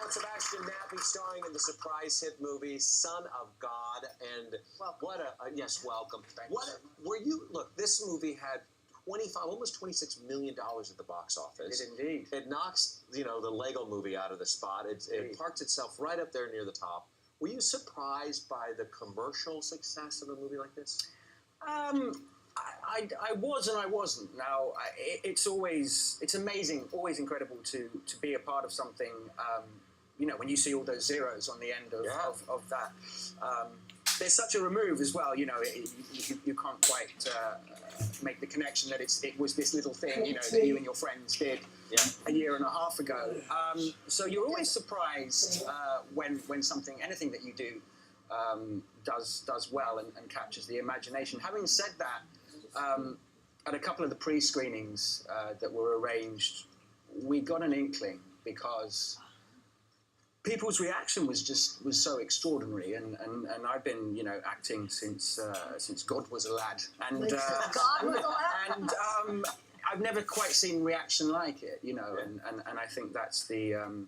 about Sebastian Knapp. He's starring in the surprise hit movie Son of God, and welcome. what a yes, welcome. What were you? Look, this movie had almost $26 million at the box office. It indeed. It knocks the Lego Movie out of the spot. It parks itself right up there near the top. Were you surprised by the commercial success of a movie like this? I was and I wasn't. Now, it's amazing, always incredible to be a part of something, when you see all those zeros on the end of that. There's such a remove as well, you can't quite make the connection that it was this little thing, that you and your friends did a year and a half ago. So you're always surprised when anything that you do does well and captures the imagination. Having said that, at a couple of the pre-screenings that were arranged, we got an inkling because people's reaction was so extraordinary, and I've been acting since God was a lad, and I've never quite seen reaction like it, and I think that's the.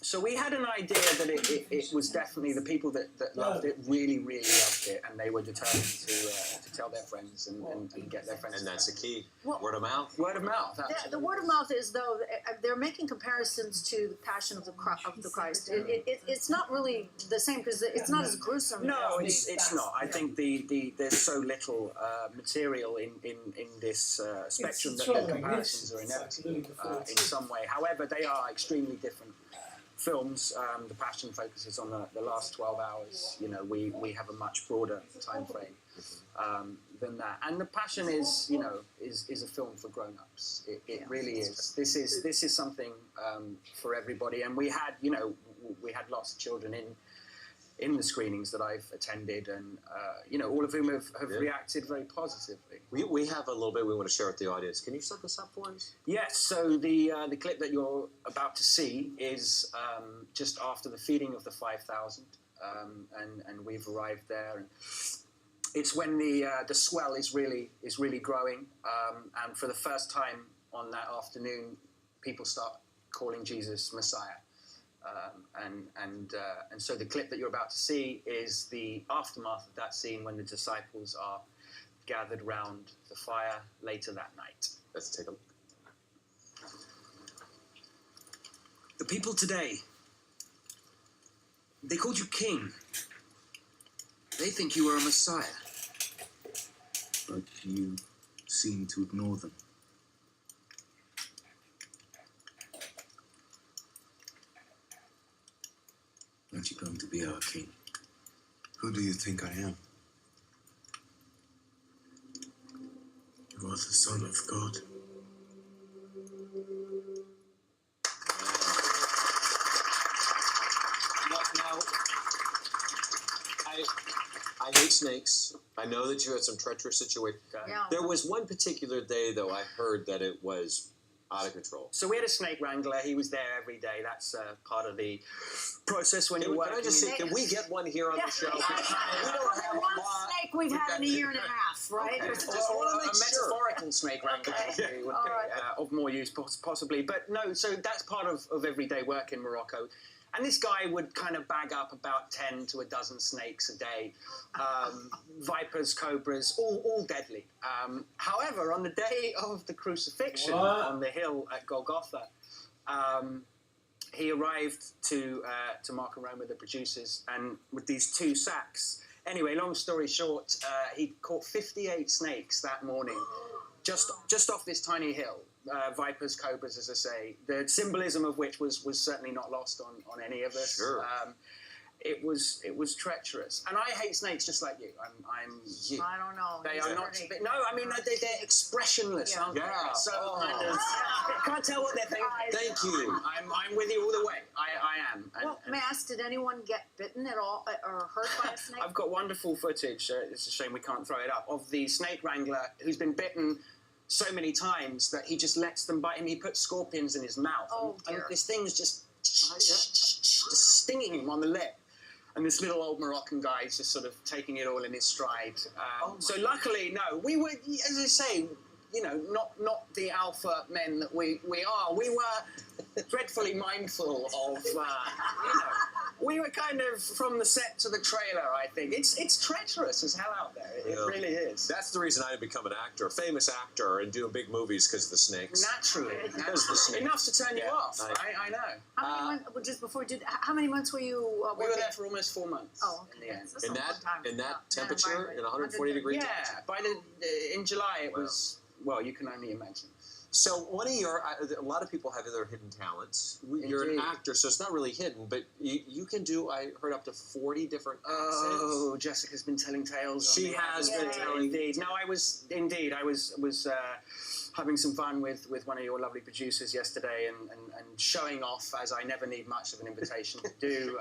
So we had an idea that it was definitely the people that loved it really loved it, and they were determined to tell their friends and get their friends. And that's the key. Word of mouth. Word of mouth. The word of mouth is, though, they're making comparisons to the Passion of the Christ. It's not really the same because it's not as gruesome. No, it's not. I think there's so little material in this spectrum that the comparisons are inevitable in some way. However, they are extremely different films. The Passion focuses on the last 12 hours. We have a much broader time frame than that. And The Passion is a film for grown-ups. It really is. This is something for everybody. And we had lots of children in the screenings that I've attended, and all of whom have reacted very positively. We have a little bit we want to share with the audience. Can you set this up for us? Yes. So the clip that you're about to see is just after the feeding of the 5,000, and we've arrived there. And it's when the swell is really growing, and for the first time on that afternoon, people start calling Jesus Messiah. And so the clip that you're about to see is the aftermath of that scene when the disciples are gathered round the fire later that night. Let's take a look. The people today, they called you king. They think you are a Messiah. But you seem to ignore them. Aren't you going to be our king? Who do you think I am? You are the Son of God. Now, I hate snakes. I know that you had some treacherous situation. Yeah. There was one particular day, though, I heard that it was out of control. So we had a snake wrangler. He was there every day. That's part of the process when you're working. Can I just say, can we get one here on the show? We don't have one snake we've had in a year and a half, right? Okay. Just want to make sure. Metaphorical snake wrangler would be of more use, possibly. But no, so that's part of everyday work in Morocco. And this guy would kind of bag up about 10 to a dozen snakes a day. Vipers, cobras, all deadly. However, on the day of the crucifixion on the hill at Golgotha, he arrived to Mark and Roma, the producers, and with these 2 sacks. Anyway, long story short, he caught 58 snakes that morning, just off this tiny hill. Vipers, cobras, as I say, the symbolism of which was certainly not lost on any of us. Sure. It was treacherous, and I hate snakes just like you. I don't know. They are not. No, I mean they're expressionless, aren't they? So kind of, can't tell what they're thinking. Thank you. I'm with you all the way. I am. Well, may I ask, did anyone get bitten at all or hurt by a snake? I've got wonderful footage. It's a shame we can't throw it up, of the snake wrangler who's been bitten so many times that he just lets them bite him. He puts scorpions in his mouth, and this thing's just stinging him on the lip. And this little old Moroccan guy is just sort of taking it all in his stride. So luckily, no, we were, as I say, not the alpha men that we are. We were dreadfully mindful of, we were kind of from the set to the trailer. I think it's treacherous as hell out there. It really is. That's the reason I had become an actor, a famous actor, and doing big movies because of the snakes. Naturally, Because the snakes. enough to turn you off. I know. How many months, just before you did, how many months were you We were working? there for almost 4 months. Oh, in the okay. end. That's In a long time. that Yeah, temperature, environment. in 140 degree Yeah, temperature. in July it was. Well, you can only imagine. So one of your, a lot of people have their hidden talents. You're an Indeed. actor, so it's not really hidden, but you can do, I heard, up to 40 different Oh, accents. Jessica's been telling tales. She on me, has hasn't been she? telling- Indeed. No, I was having some fun with one of your lovely producers yesterday and showing off, as I never need much of an invitation to do.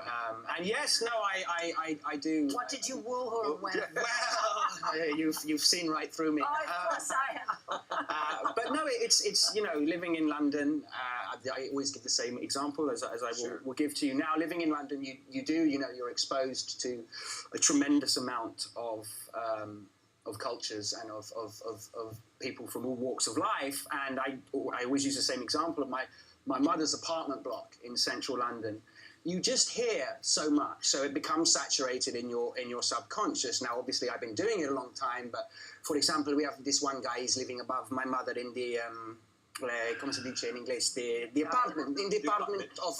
And yes, no, I do. What did you woo her with? Well, you've seen right through me. Oh, of course I have. But no, it's living in London. I always give the same example as I will give to you now. Living in London, you're exposed to a tremendous amount of cultures and of people from all walks of life. And I always use the same example of my mother's apartment block in central London. You just hear so much, so it becomes saturated in your subconscious. Now, obviously, I've been doing it a long time, but for example, we have this one guy. He's living above my mother in the come si dice in inglese, the apartment of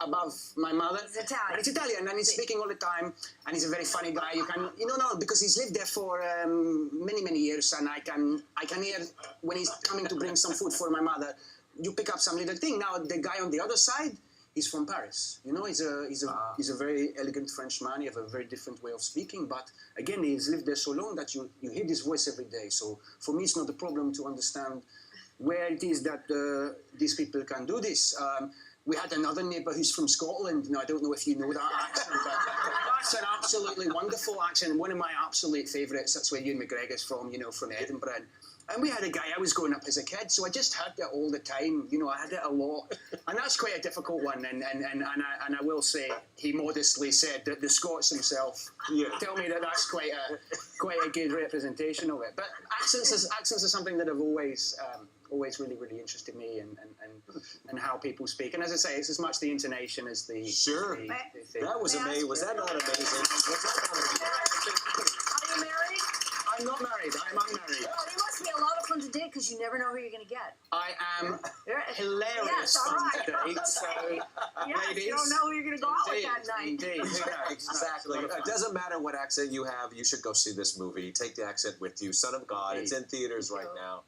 above my mother. He's Italian. And it's Italian, and he's speaking all the time, and he's a very funny guy. You can, because he's lived there for many years, and I can hear when he's coming to bring some food for my mother. You pick up some little thing. Now the guy on the other side, he's from Paris. He's a very elegant Frenchman. He has a very different way of speaking, but again, he's lived there so long that you hear his voice every day. So for me, it's not a problem to understand where it is that these people can do this. We had another neighbour who's from Scotland. Now, I don't know if you know that accent, but that's an absolutely wonderful accent. One of my absolute favourites. That's where Ewan McGregor's from, from Edinburgh. And we had a guy, I was growing up as a kid, so I just heard it all the time. I had it a lot. And that's quite a difficult one. And I will say, he modestly said that the Scots himself tell me that that's quite a good representation of it. But accents are something that have always really, really interested me and how people speak. And as I say, it's as much the intonation as the... Sure. the thing. That was amazing. Was that not amazing? Was that not amazing? Are you married? I'm not married. I'm unmarried. Oh, you must be a lot of fun to date because you never know who you're going to get. I am hilarious Yes, all fun right. to date. So, Yes, ladies, you don't know who you're going to go out with indeed, that night. Indeed. Who knows? Exactly. No, it's a lot of It fun. doesn't matter what accent you have. You should go see this movie. Take the accent with you. Son of God. It's in theaters right now.